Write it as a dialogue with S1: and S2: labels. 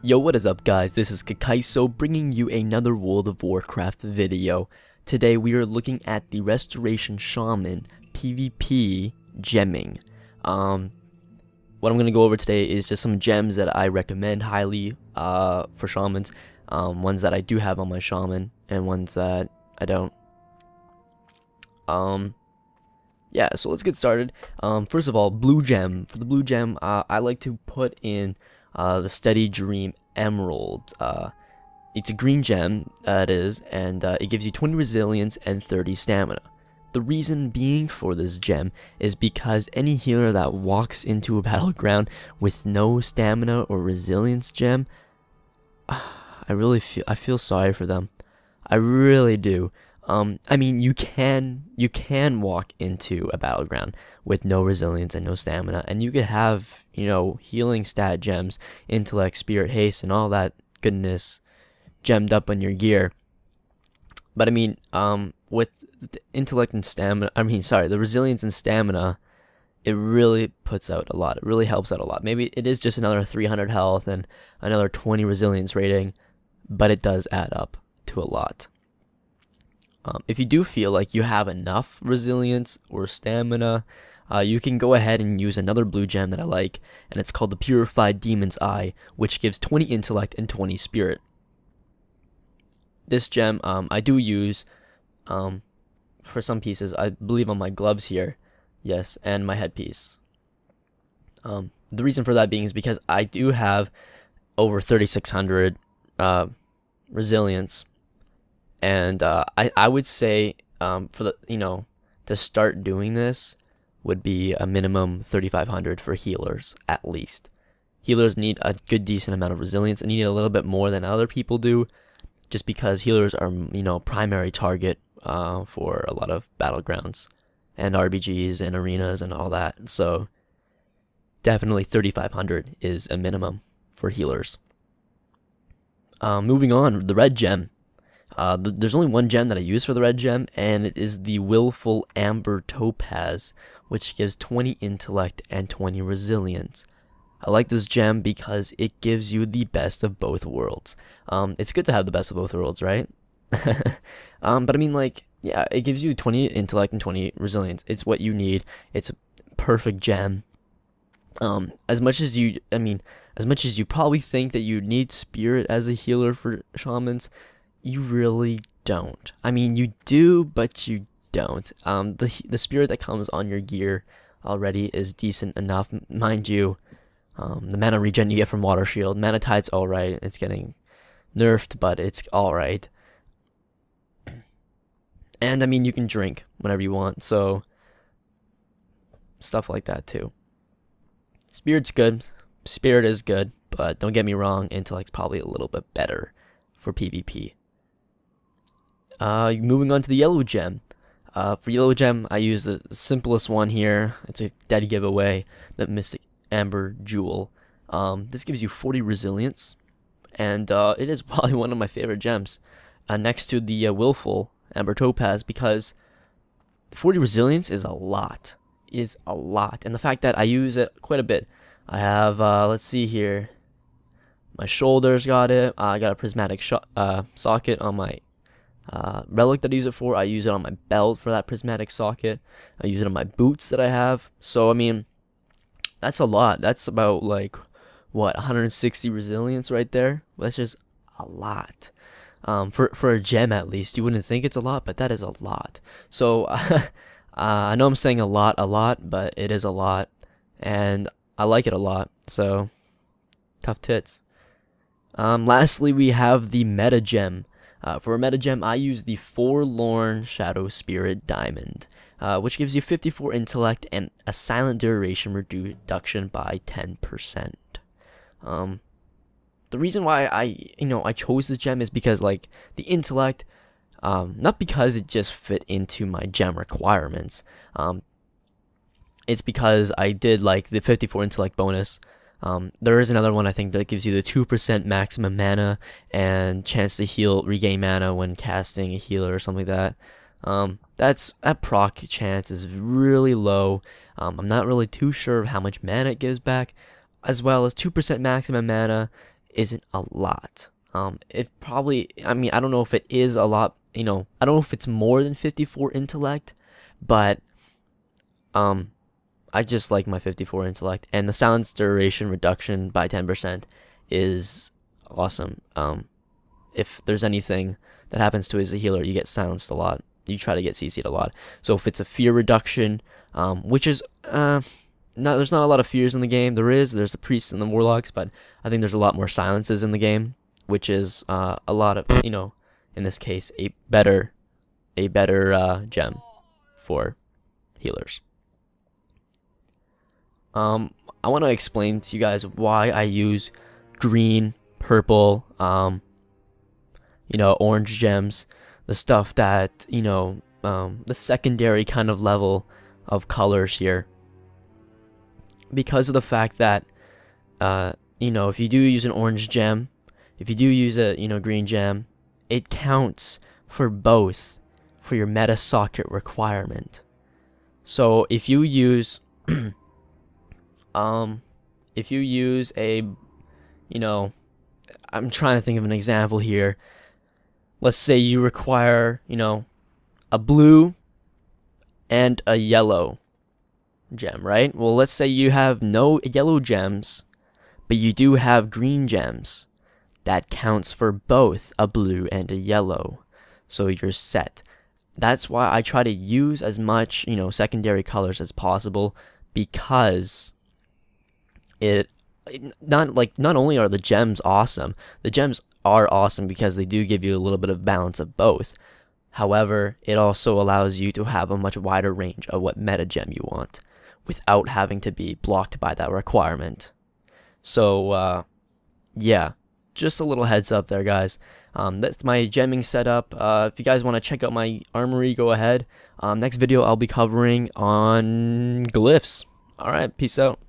S1: Yo, what is up guys, this is Kakeiso bringing you another World of Warcraft video. Today we are looking at the Restoration Shaman PvP gemming. What I'm going to go over today is just some gems that I recommend highly for shamans. Ones that I do have on my shaman and ones that I don't. Yeah, so let's get started. First of all, blue gem. For the blue gem, I like to put in the Steady Dream Emerald. It's a green gem, it is, and it gives you 20 resilience and 30 stamina. The reason being for this gem is because any healer that walks into a battleground with no stamina or resilience gem, I feel sorry for them. I really do. I mean, you can walk into a battleground with no resilience and no stamina, and you could have, you know, healing stat gems, intellect, spirit, haste, and all that goodness gemmed up on your gear. But I mean, with the intellect and stamina, the resilience and stamina, it really puts out a lot. It really helps out a lot. Maybe it is just another 300 health and another 20 resilience rating, but it does add up to a lot. If you do feel like you have enough resilience or stamina, you can go ahead and use another blue gem that I like, and it's called the Purified Demon's Eye, which gives 20 intellect and 20 spirit. This gem I do use for some pieces, I believe on my gloves here, yes, and my headpiece. The reason for that being is because I do have over 3,600 resilience. And I would say for the to start doing this would be a minimum 3,500 for healers at least. Healers need a good decent amount of resilience and need a little bit more than other people do, just because healers are primary target for a lot of battlegrounds and RBGs and arenas and all that. So definitely 3,500 is a minimum for healers. Moving on, the red gem. There's only one gem that I use for the red gem, and it is the Willful Amber Topaz, which gives 20 intellect and 20 resilience. I like this gem because it gives you the best of both worlds. It's good to have the best of both worlds, right? But I mean, like, yeah, it gives you 20 intellect and 20 resilience. It's what you need. It's a perfect gem. As much as you probably think that you need spirit as a healer for shamans, you really don't. I mean, you do, but you don't. The spirit that comes on your gear already is decent enough, mind you. The mana regen you get from Water Shield, Mana Tide's alright. It's getting nerfed, but it's alright. And I mean, you can drink whenever you want, so stuff like that too. Spirit's good. Spirit is good, but don't get me wrong, Intellect's probably a little bit better for PvP. Moving on to the yellow gem. For yellow gem, I use the simplest one here. It's a dead giveaway, the Mystic Amber Jewel. This gives you 40 resilience, and it is probably one of my favorite gems, next to the Willful Amber Topaz, because 40 resilience is a lot. And the fact that I use it quite a bit. I have, let's see here, my shoulders got it. I got a prismatic socket on my relic that I use it for. I use it on my belt for that prismatic socket. I use it on my boots that I have. So I mean, that's a lot. That's about like what, 160 resilience right there. That's just a lot. For a gem at least, you wouldn't think it's a lot, but that is a lot. So I know I'm saying a lot, but it is a lot, and I like it a lot. So tough tits. Lastly, we have the meta gem. For a meta gem, I use the Forlorn Shadow Spirit Diamond, which gives you 54 intellect and a silent duration reduction by 10%. The reason why I chose this gem is because, like, the intellect, not because it just fit into my gem requirements. It's because I did like the 54 intellect bonus. There is another one I think that gives you the 2% maximum mana and chance to regain mana when casting a healer or something like that. That proc chance is really low. I'm not really too sure of how much mana it gives back, as well as 2% maximum mana isn't a lot. It probably, I mean, I don't know if it is a lot, you know, I don't know if it's more than 54 intellect, but I just like my 54 intellect, and the silence duration reduction by 10% is awesome. If there's anything that happens to as a healer, you get silenced a lot. You try to get CC'd a lot. So if it's a fear reduction, which is there's not a lot of fears in the game. There's the priests and the warlocks, but I think there's a lot more silences in the game, which is a lot of, you know, in this case, a better gem for healers. I want to explain to you guys why I use green, purple, you know, orange gems, the stuff that, you know, the secondary kind of level of colors here. Because of the fact that, you know, if you do use an orange gem, if you do use a, you know, green gem, it counts for both for your meta socket requirement. So if you use if you use a, you know, I'm trying to think of an example here. Let's say you require, you know, a blue and a yellow gem, right? Well, let's say you have no yellow gems, but you do have green gems. That counts for both a blue and a yellow. So you're set. That's why I try to use as much, you know, secondary colors as possible, because not only are the gems awesome, the gems are awesome because they do give you a little bit of balance of both. However, it also allows you to have a much wider range of what meta gem you want without having to be blocked by that requirement. So, yeah, just a little heads up there, guys. That's my gemming setup. If you guys want to check out my armory, go ahead. Next video I'll be covering on glyphs. Alright, peace out.